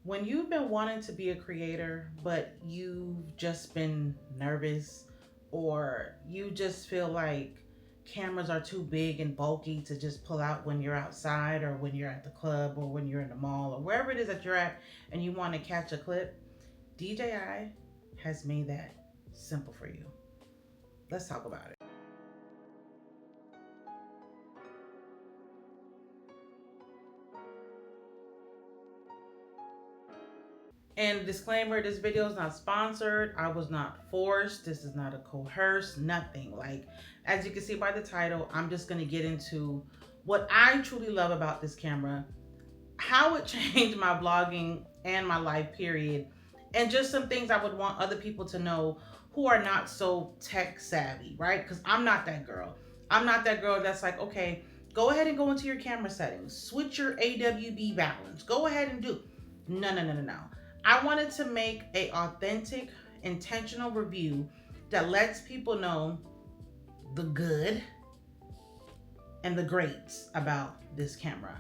When you've been wanting to be a creator, but you've just been nervous, or you just feel like cameras are too big and bulky to just pull out when you're outside or when you're at the club or when you're in the mall or wherever it is that you're at and you want to catch a clip, DJI has made that simple for you. Let's talk about it. And disclaimer, this video is not sponsored. I was not forced. This is not a coerce, nothing. Like, as you can see by the title, I'm just going to get into what I truly love about this camera, how it changed my vlogging and my life period, and just some things I would want other people to know who are not so tech savvy, right? Because I'm not that girl. I'm not that girl that's like, okay, go ahead and go into your camera settings, switch your AWB balance, go ahead and do. No, no, no, no, no. I wanted to make a authentic, intentional review that lets people know the good and the greats about this camera.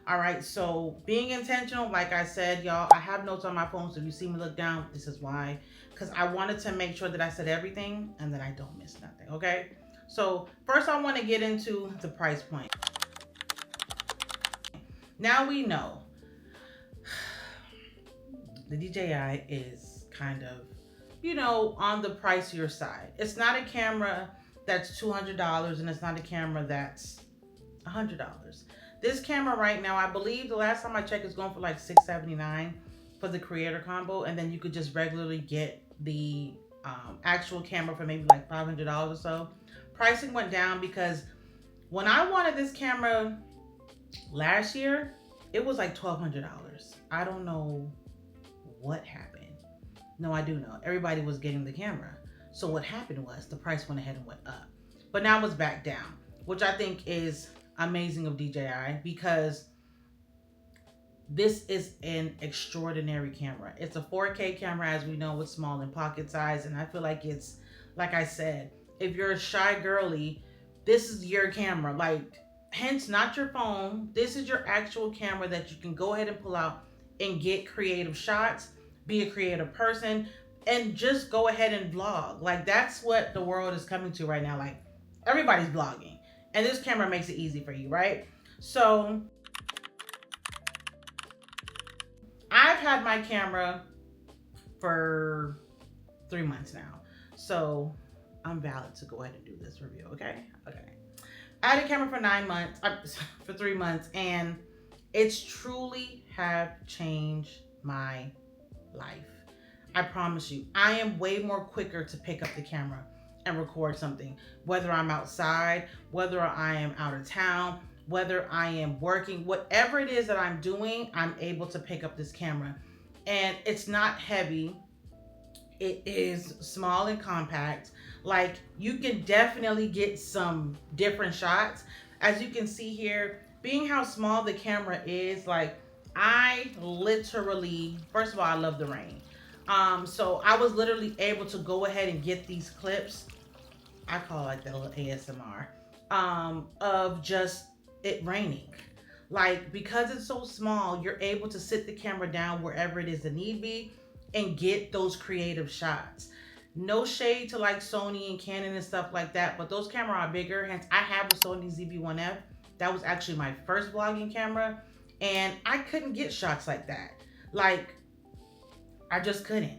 All right, so being intentional, like I said, y'all, I have notes on my phone, so if you see me look down, this is why. Because I wanted to make sure that I said everything and that I don't miss nothing, okay? So first I want to get into the price point. Now we know the DJI is kind of, you know, on the pricier side. It's not a camera that's $200 and it's not a camera that's $100. This camera right now, I believe the last time I checked, is going for like $679 for the creator combo, and then you could just regularly get the actual camera for maybe like $500 or so. Pricing went down because when I wanted this camera last year, it was like $1,200. I don't know what happened. No, I do know. Everybody was getting the camera. So what happened was the price went ahead and went up. But now it's back down, which I think is amazing of DJI, because this is an extraordinary camera. It's a 4K camera, as we know, with small and pocket size. And I feel like it's, like I said, if you're a shy girly, this is your camera. Like, hence not your phone. This is your actual camera that you can go ahead and pull out and get creative shots, be a creative person, and just go ahead and vlog. Like, that's what the world is coming to right now. Like, everybody's vlogging, and this camera makes it easy for you, right? So I've had my camera for 3 months now, so I'm valid to go ahead and do this review. Okay. I had a camera for 9 months, for 3 months, and it's truly have changed my life. I promise you, I am way more quicker to pick up the camera and record something, whether I'm outside, whether I am out of town, whether I am working, whatever it is that I'm doing, I'm able to pick up this camera. And it's not heavy. It is small and compact. Like, you can definitely get some different shots. As you can see here, being how small the camera is, like, I literally, first of all, I love the rain. So I was literally able to go ahead and get these clips. I call it the little ASMR, of just it raining. Like, because it's so small, you're able to sit the camera down wherever it is that need be and get those creative shots. No shade to like Sony and Canon and stuff like that, but those cameras are bigger. Hence, I have a Sony ZV-1F. That was actually my first vlogging camera, and I couldn't get shots like that. Like, I just couldn't.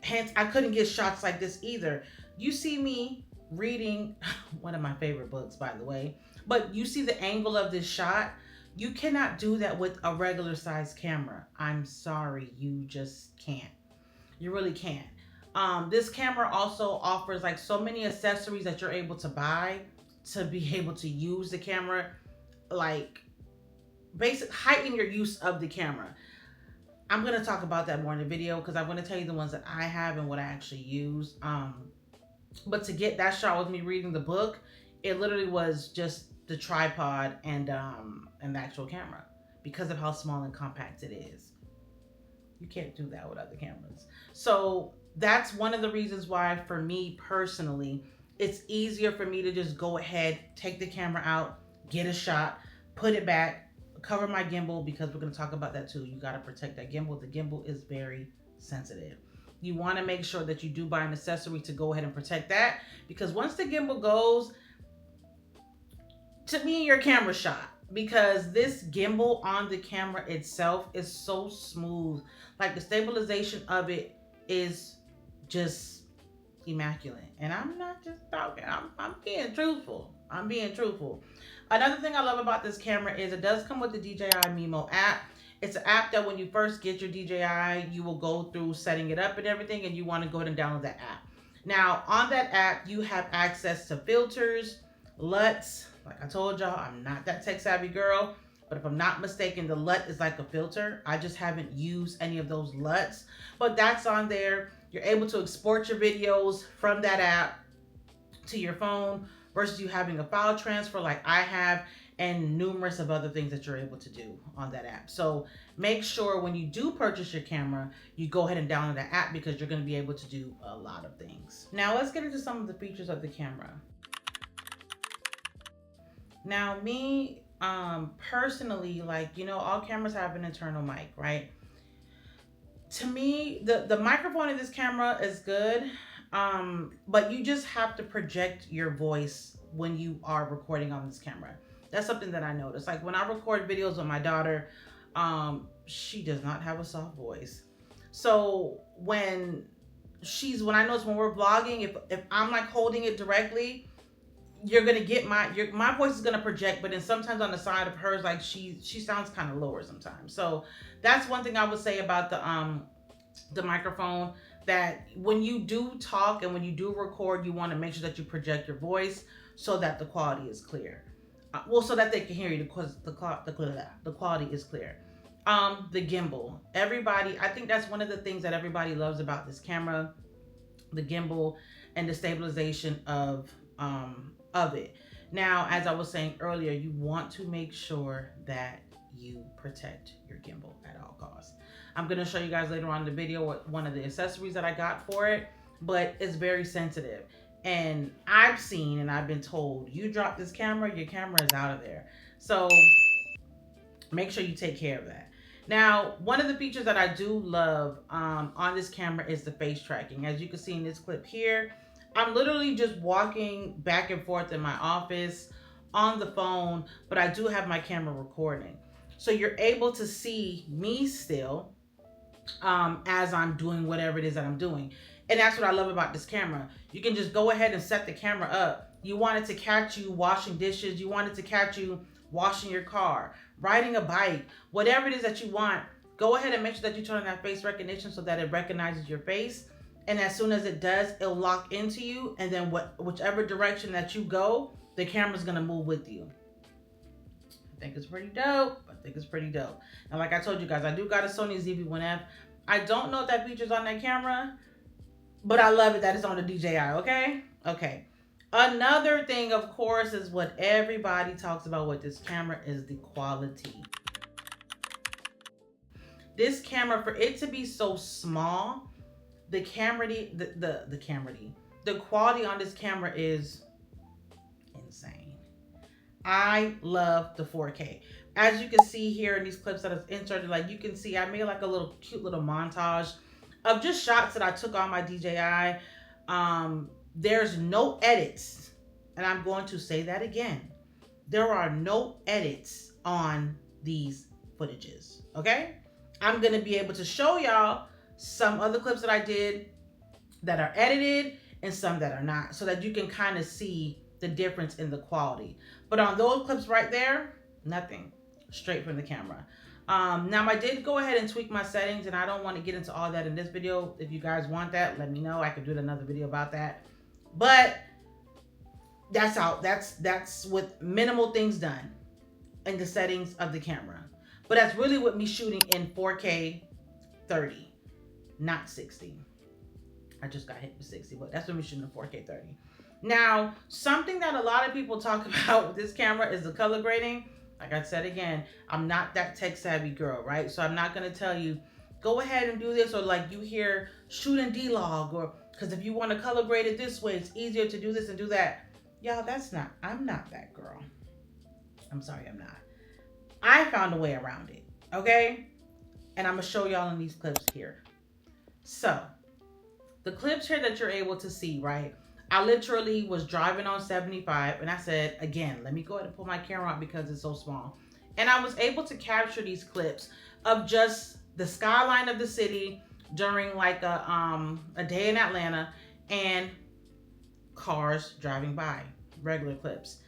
Hence, I couldn't get shots like this either. You see me reading one of my favorite books, by the way, but you see the angle of this shot. You cannot do that with a regular size camera. I'm sorry, you just can't. You really can't. This camera also offers like so many accessories that you're able to buy to be able to use the camera, like heighten your use of the camera. I'm going to talk about that more in the video, because I'm going to tell you the ones that I have and what I actually use. But to get that shot with me reading the book, it literally was just the tripod and the actual camera, because of how small and compact it is. You can't do that with other cameras. So that's one of the reasons why, for me personally, it's easier for me to just go ahead, take the camera out, get a shot, put it back, cover my gimbal, because we're going to talk about that too. You got to protect that gimbal. The gimbal is very sensitive. You want to make sure that you do buy an accessory to go ahead and protect that, because once the gimbal goes, to me, your camera shot, because this gimbal on the camera itself is so smooth. Like, the stabilization of it is just immaculate. And I'm not just talking, I'm being truthful. I'm being truthful. Another thing I love about this camera is it does come with the DJI Mimo app. It's an app that when you first get your DJI, you will go through setting it up and everything, and you want to go ahead and download that app. Now, on that app, you have access to filters, LUTs. Like I told y'all, I'm not that tech savvy girl, but if I'm not mistaken, the LUT is like a filter. I just haven't used any of those LUTs, but that's on there. You're able to export your videos from that app to your phone versus you having a file transfer like I have, and numerous of other things that you're able to do on that app. So make sure when you do purchase your camera, you go ahead and download the app, because you're going to be able to do a lot of things. Now let's get into some of the features of the camera. Now me, personally, like, you know, all cameras have an internal mic, right? To me, the microphone in this camera is good, but you just have to project your voice when you are recording on this camera. That's something that I noticed. Like, when I record videos with my daughter, she does not have a soft voice. So when I notice when we're vlogging, if I'm like holding it directly, you're gonna get my voice is gonna project, but then sometimes on the side of hers, like she sounds kind of lower sometimes. So that's one thing I would say about the microphone, that when you do talk and when you do record, you want to make sure that you project your voice so that the quality is clear. Well, so that they can hear you, because the quality is clear. The gimbal, everybody, I think that's one of the things that everybody loves about this camera, the gimbal and the stabilization of it. Now, as I was saying earlier, you want to make sure that you protect your gimbal at all costs. I'm going to show you guys later on in the video what one of the accessories that I got for it, but it's very sensitive. And I've seen and I've been told, you drop this camera, your camera is out of there. So make sure you take care of that. Now, one of the features that I do love on this camera is the face tracking. As you can see in this clip here, I'm literally just walking back and forth in my office on the phone, but I do have my camera recording. So you're able to see me still as I'm doing whatever it is that I'm doing. And that's what I love about this camera. You can just go ahead and set the camera up. You want it to catch you washing dishes. You want it to catch you washing your car, riding a bike, whatever it is that you want. Go ahead and make sure that you turn on that face recognition so that it recognizes your face. And as soon as it does, it'll lock into you. And then whichever direction that you go, the camera's going to move with you. I think it's pretty dope. Now, like I told you guys, I do got a Sony ZV-1F. I don't know if that feature's on that camera, but I love it that it's on the DJI, okay? Okay. Another thing, of course, is what everybody talks about with this camera is the quality. This camera, for it to be so small, the quality on this camera is insane. I love the 4K. As you can see here in these clips that I've inserted, like you can see I made like a cute little montage of just shots that I took on my DJI. There's no edits, and I'm going to say that again. There are no edits on these footages, okay? I'm gonna be able to show y'all some other clips that I did that are edited and some that are not, so that you can kind of see the difference in the quality. But on those clips right there, nothing, straight from the camera. Now I did go ahead and tweak my settings, and I don't want to get into all that in this video. If you guys want that, let me know. I could do another video about that. But that's out. That's with minimal things done in the settings of the camera. But that's really with me shooting in 4K 30, not 60. I just got hit with 60, but that's when we're shooting in 4K 30. Now, something that a lot of people talk about with this camera is the color grading. Like I said again, I'm not that tech savvy girl, right? So I'm not gonna tell you, go ahead and do this, or like you hear shoot in D-Log, or because if you want to color grade it this way, it's easier to do this and do that. Y'all, I'm not that girl. I'm sorry, I'm not. I found a way around it, okay? And I'm gonna show y'all in these clips here. So, the clips here that you're able to see, right? I literally was driving on 75 and I said, again, let me go ahead and pull my camera out because it's so small. And I was able to capture these clips of just the skyline of the city during like a day in Atlanta and cars driving by, regular clips.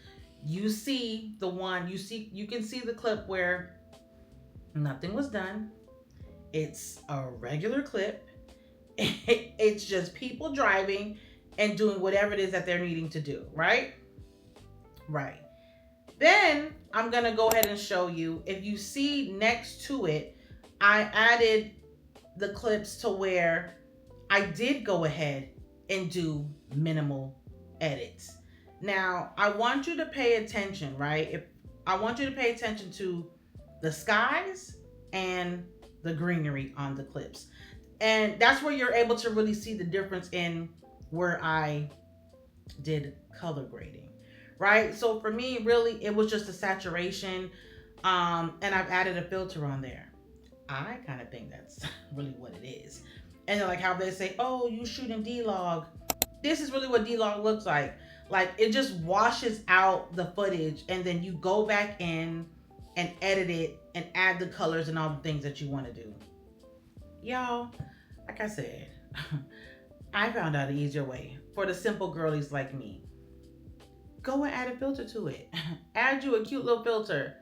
You see the one, you can see the clip where nothing was done. It's a regular clip. It's just people driving and doing whatever it is that they're needing to do, right? Right. Then I'm going to go ahead and show you, if you see next to it, I added the clips to where I did go ahead and do minimal edits. Now, I want you to pay attention, right? I want you to pay attention to the skies and the greenery on the clips. And that's where you're able to really see the difference in where I did color grading, right? So for me, really, it was just a saturation, and I've added a filter on there. I kind of think that's really what it is. And then like how they say, oh, you shooting D-Log. This is really what D-Log looks like. Like it just washes out the footage and then you go back in and edit it and add the colors and all the things that you want to do. Y'all, like I said, I found out an easier way for the simple girlies like me. Go and add a filter to it. Add you a cute little filter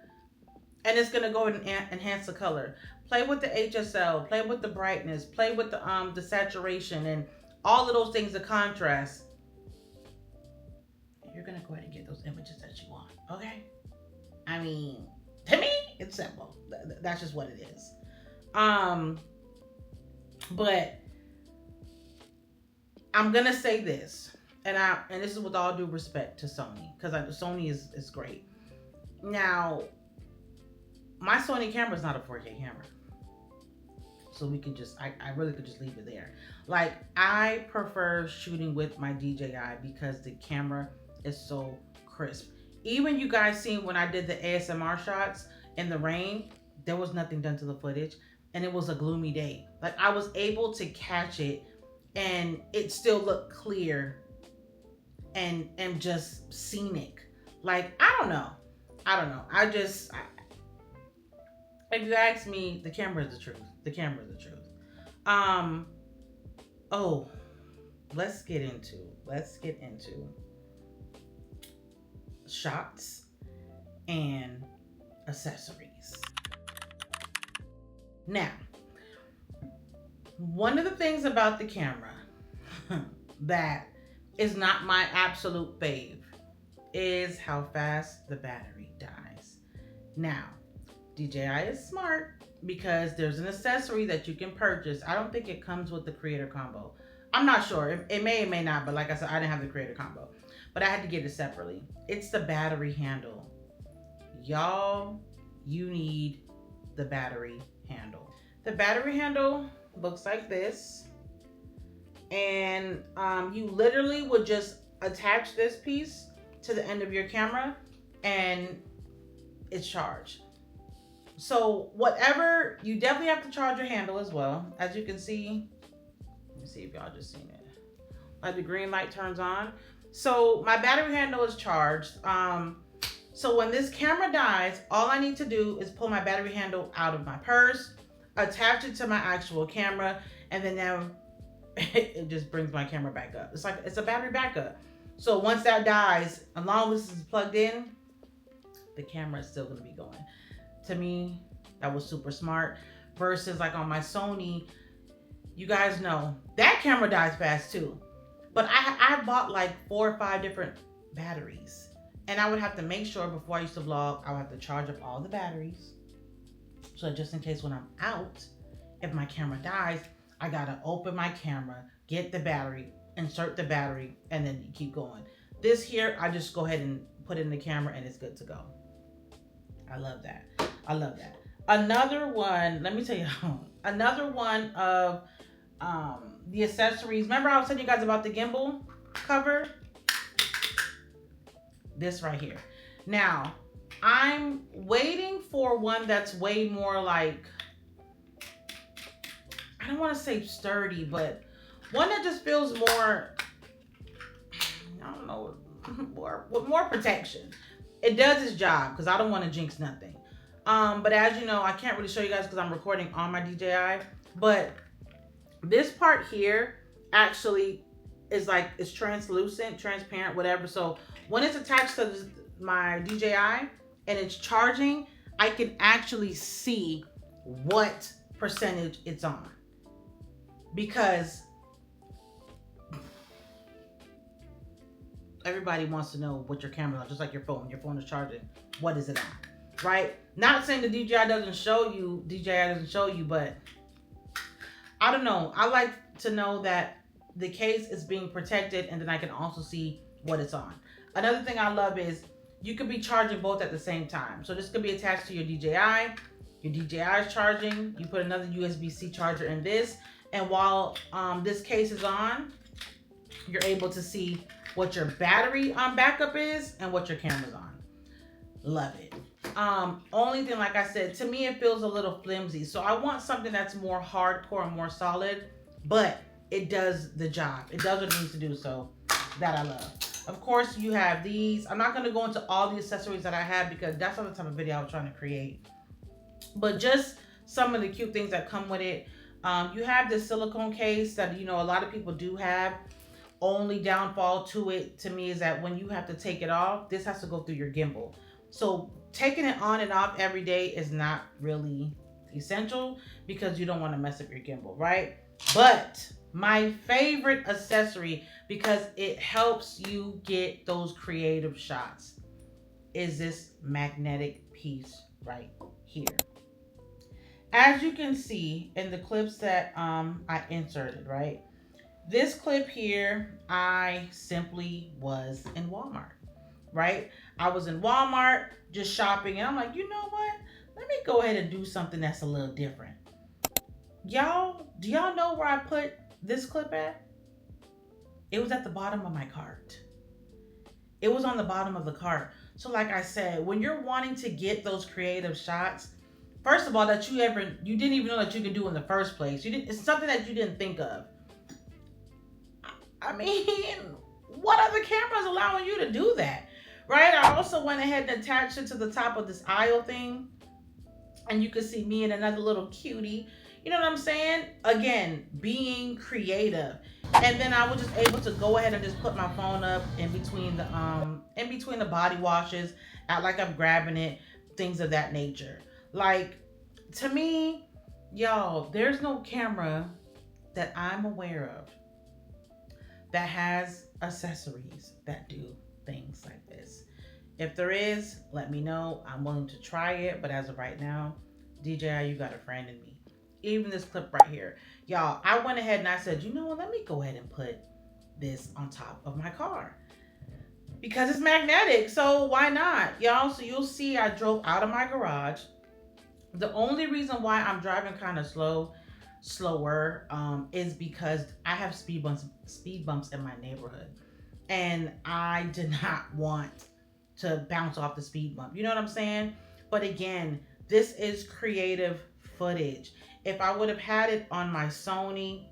and it's going to go and enhance the color. Play with the HSL, play with the brightness, play with the saturation and all of those things, the contrast. You're going to go ahead and get those images that you want, okay? I mean, to me, it's simple. That's just what it is. But I'm going to say this, and this is with all due respect to Sony, because Sony is great. Now, my Sony camera is not a 4K camera. So we could just, I really could just leave it there. Like, I prefer shooting with my DJI because the camera is so crisp. Even you guys seen when I did the ASMR shots in the rain, there was nothing done to the footage and it was a gloomy day. Like I was able to catch it and it still looked clear and just scenic. Like, I don't know. If you ask me, the camera is the truth. The camera is the truth. Oh, let's get into shots and accessories. Now, one of the things about the camera that is not my absolute fave is how fast the battery dies. Now, DJI is smart because there's an accessory that you can purchase. I don't think it comes with the creator combo. I'm not sure. It may or may not, but like I said, I didn't have the creator combo. But I had to get it separately. It's the battery handle. Y'all, you need the battery handle. The battery handle looks like this. And you literally would just attach this piece to the end of your camera and it's charged. So whatever, you definitely have to charge your handle as well. As you can see, let me see if y'all just seen it. Like the green light turns on. So my battery handle is charged. So when this camera dies, all I need to do is pull my battery handle out of my purse, attach it to my actual camera, and then now it just brings my camera back up. It's like, it's a battery backup. So once that dies, as long as this is plugged in, the camera is still gonna be going. To me, that was super smart. Versus like on my Sony, you guys know, that camera dies fast too. But I bought like 4 or 5 different batteries. And I would have to make sure before I used to vlog, I would have to charge up all the batteries. So just in case when I'm out, if my camera dies, I gotta open my camera, get the battery, insert the battery, and then keep going. This here, I just go ahead and put it in the camera and it's good to go. I love that. I love that. Another one, let me tell you, another one of the accessories. Remember I was telling you guys about the gimbal cover? This right here. Now, I'm waiting for one that's way more like, I don't want to say sturdy, but one that just feels more, I don't know, with more protection. It does its job because I don't want to jinx nothing. But as you know, I can't really show you guys because I'm recording on my DJI. But this part here actually is like, it's translucent, transparent, whatever. So when it's attached to my DJI and it's charging, I can actually see what percentage it's on. Because everybody wants to know what your camera is, just like your phone. Your phone is charging. What is it on? Right? Not saying the DJI doesn't show you, but I don't know. I like to know that the case is being protected, and then I can also see what it's on. Another thing I love is you could be charging both at the same time. So this could be attached to your DJI. Your DJI is charging. You put another USB-C charger in this, and while this case is on, you're able to see what your battery backup is and what your camera's on. Love it. Only thing, like I said, to me it feels a little flimsy. So I want something that's more hardcore and more solid, but it does the job. It does what it needs to do, so that I love. Of course, you have these. I'm not going to go into all the accessories that I have because that's not the type of video I was trying to create. But just some of the cute things that come with it. You have this silicone case that, you know, a lot of people do have. Only downfall to it, to me, is that when you have to take it off, this has to go through your gimbal. So taking it on and off every day is not really essential because you don't want to mess up your gimbal, right? But my favorite accessory, because it helps you get those creative shots, is this magnetic piece right here. As you can see in the clips that I inserted, right? This clip here, I simply was in Walmart, right? I was in Walmart just shopping, and I'm like, you know what? Let me go ahead and do something that's a little different. Y'all, do y'all know where I put this clip at? It was at the bottom of my cart. It was on the bottom of the cart. So like I said, when you're wanting to get those creative shots, first of all, that you didn't even know that you could do in the first place. It's something that you didn't think of. I mean, what other camera is allowing you to do that? Right? I also went ahead and attached it to the top of this aisle thing. And you can see me and another little cutie. You know what I'm saying? Again, being creative. And then I was just able to go ahead and just put my phone up in between the body washes, act like I'm grabbing it, things of that nature. Like, to me, y'all, there's no camera that I'm aware of that has accessories that do things like this. If there is, let me know. I'm willing to try it, but as of right now, DJI, you got a friend in me. Even this clip right here. Y'all, I went ahead and I said, you know what, let me go ahead and put this on top of my car. Because it's magnetic, so why not? Y'all, so you'll see I drove out of my garage. The only reason why I'm driving kind of slower is because I have speed bumps in my neighborhood, and I did not want to bounce off the speed bump. You know what I'm saying? But again, this is creative footage. If I would have had it on my Sony,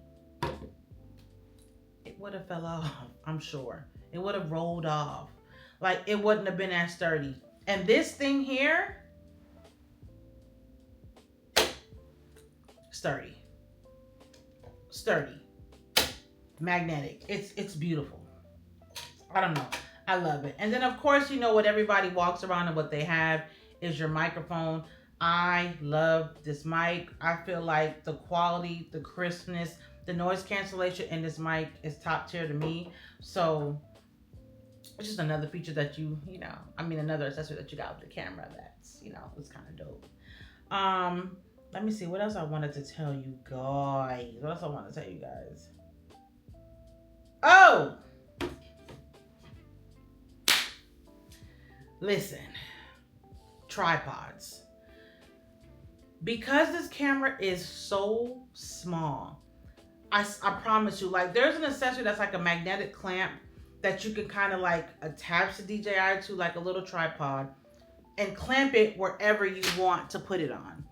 it would have fell off. I'm sure it would have rolled off. Like, it wouldn't have been as sturdy. And this thing here, sturdy, magnetic. It's beautiful. I don't know. I love it. And then of course, you know what everybody walks around and what they have is your microphone. I love this mic. I feel like the quality, the crispness, the noise cancellation in this mic is top tier to me. So it's just another feature that another accessory that you got with the camera that's, it's kind of dope. Let me see what else I wanted to tell you guys. Oh! Listen, tripods. Because this camera is so small, I promise you, like, there's an accessory that's like a magnetic clamp that you can kind of like attach the DJI to, like a little tripod. and clamp it wherever you want to put it on.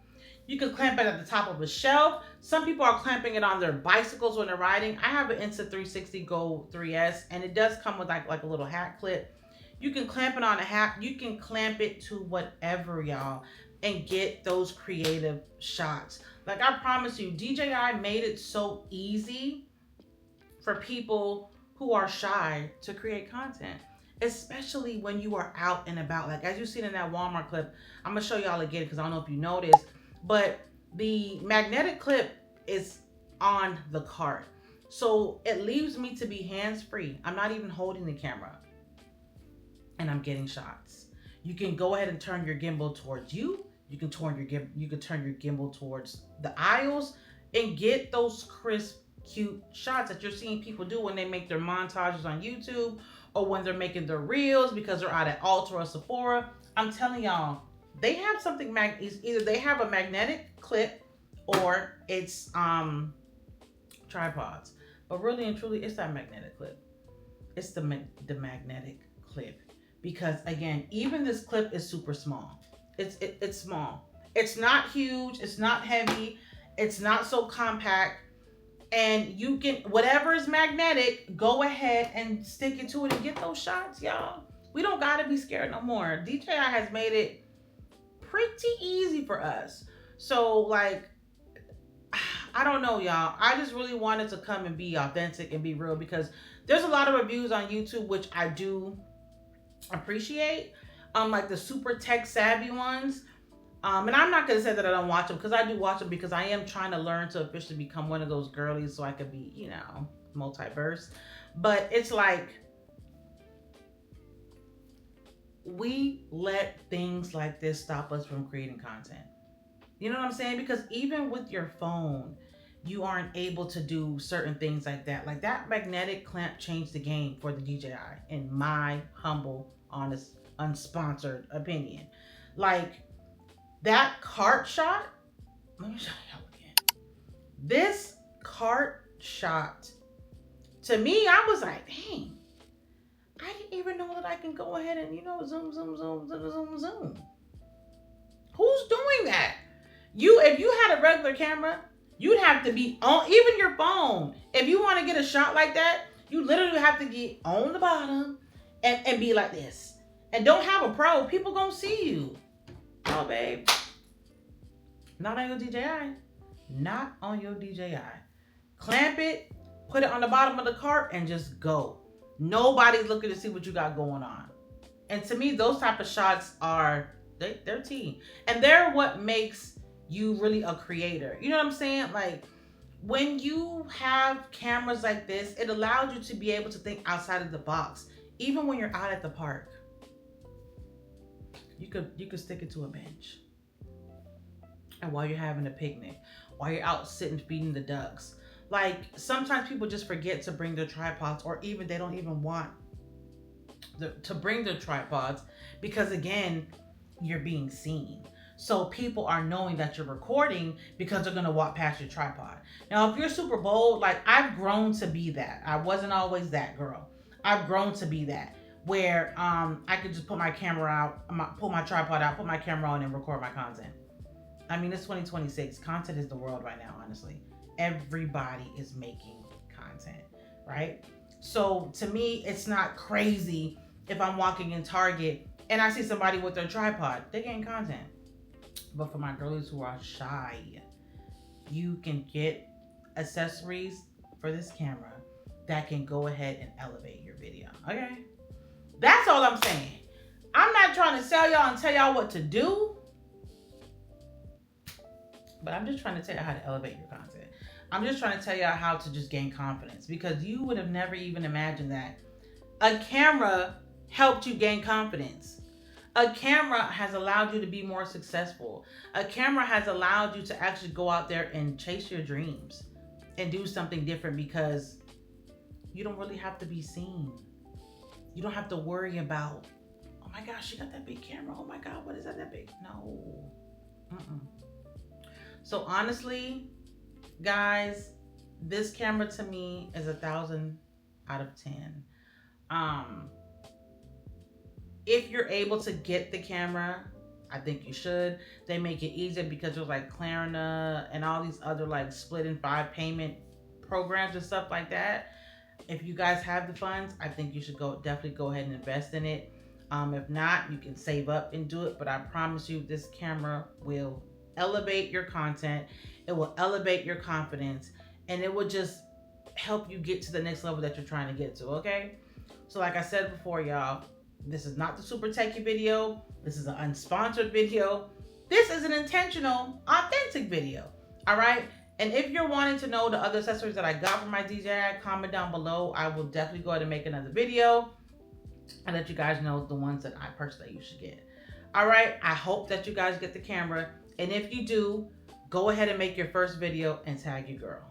You can clamp it at the top of a shelf. Some people are clamping it on their bicycles when they're riding. I have an Insta360 Go 3S, and it does come with like a little hat clip. You can clamp it on a hat. You can clamp it to whatever, y'all, and get those creative shots. Like, I promise you, DJI made it so easy for people who are shy to create content, especially when you are out and about. Like, as you seen in that Walmart clip, I'm gonna show y'all again because I don't know if you noticed, but the magnetic clip is on the cart. So it leaves me to be hands-free. I'm not even holding the camera, and I'm getting shots. You can go ahead and turn your gimbal towards you. You can turn your gimbal towards the aisles and get those crisp, cute shots that you're seeing people do when they make their montages on YouTube, or when they're making their reels because they're out at Ulta or Sephora. I'm telling y'all, they have something either they have a magnetic clip or it's tripods. But really and truly, it's that magnetic clip. It's the magnetic clip. Because again, even this clip is super small. It's small. It's not huge. It's not heavy. It's not so compact. And you can, whatever is magnetic, go ahead and stick it to it and get those shots, y'all. We don't gotta be scared no more. DJI has made it pretty easy for us. So, like, I don't know, y'all. I just really wanted to come and be authentic and be real, because there's a lot of reviews on YouTube, which I do appreciate. Like the super tech savvy ones. And I'm not going to say that I don't watch them, because I do watch them, because I am trying to learn to officially become one of those girlies so I could be, you know, multiverse. But it's like, we let things like this stop us from creating content. You know what I'm saying? Because even with your phone, you aren't able to do certain things like that. Like, that magnetic clamp changed the game for the DJI, in my humble, honest, unsponsored opinion. Like, that cart shot, let me show y'all again. This cart shot, to me, I was like, dang, I didn't even know that I can go ahead and, you know, zoom, zoom, zoom, zoom, zoom, zoom. Who's doing that? If you had a regular camera, you'd have to be on, even your phone. If you want to get a shot like that, you literally have to get on the bottom and be like this. And don't have a pro. People gonna see you. Oh, babe. Not on your DJI. Not on your DJI. Clamp it, put it on the bottom of the cart, and just go. Nobody's looking to see what you got going on. And to me, those type of shots are, they're tea. And they're what makes you really a creator. You know what I'm saying? Like, when you have cameras like this, it allows you to be able to think outside of the box. Even when you're out at the park, you could stick it to a bench. And while you're having a picnic, while you're out sitting feeding the ducks. Like, sometimes people just forget to bring their tripods, or even they don't even want to bring their tripods, because again, you're being seen. So people are knowing that you're recording because they're gonna walk past your tripod. Now, if you're super bold, like, I've grown to be that. I wasn't always that girl. I've grown to be that, where I could just put my camera out, pull my tripod out, put my camera on, and record my content. I mean, it's 2026. Content is the world right now, honestly. Everybody is making content, right? So to me, it's not crazy if I'm walking in Target and I see somebody with their tripod. They're getting content. But for my girlies who are shy, you can get accessories for this camera that can go ahead and elevate your video. Okay? That's all I'm saying. I'm not trying to sell y'all and tell y'all what to do, but I'm just trying to tell you how to elevate your content. I'm just trying to tell y'all how to just gain confidence, because you would have never even imagined that a camera helped you gain confidence. A camera has allowed you to be more successful. A camera has allowed you to actually go out there and chase your dreams and do something different, because you don't really have to be seen. You don't have to worry about, oh my gosh, she got that big camera. Oh my God, what is that big? No. So honestly, guys, this camera to me is 1,000 out of 10. If you're able to get the camera I think you should. They make it easier because there's like Klarna and all these other like split in 5 payment programs and stuff like that. If you guys have the funds, I think you should definitely go ahead and invest in it. If not, you can save up and do it. But I promise you, this camera will elevate your content. It will elevate your confidence, and it will just help you get to the next level that you're trying to get to. Okay. So like I said before, y'all, this is not the super techie video. This is an unsponsored video. This is an intentional, authentic video. All right. And if you're wanting to know the other accessories that I got from my DJI, comment down below. I will definitely go ahead and make another video and let you guys know the ones that I purchased that you should get. All right. I hope that you guys get the camera. And if you do, go ahead and make your first video and tag your girl.